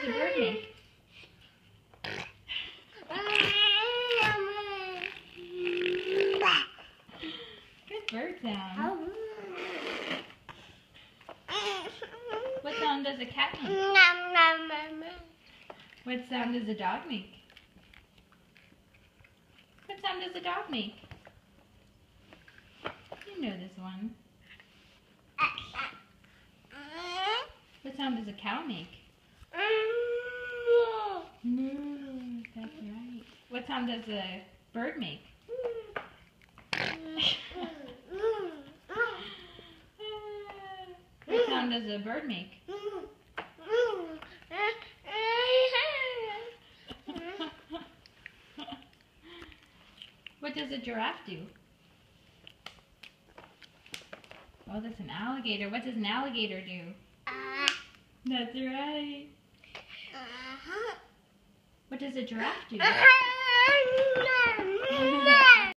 does a bird make? Good bird sound. What sound does a cat make? What sound does a dog make? What sound does a dog make? You know this one. What sound does a cow make? Moo. That's right. What sound does a bird make? What sound does a bird make? What does a giraffe do? Oh, that's an alligator. What does an alligator do? That's right. What does a giraffe do?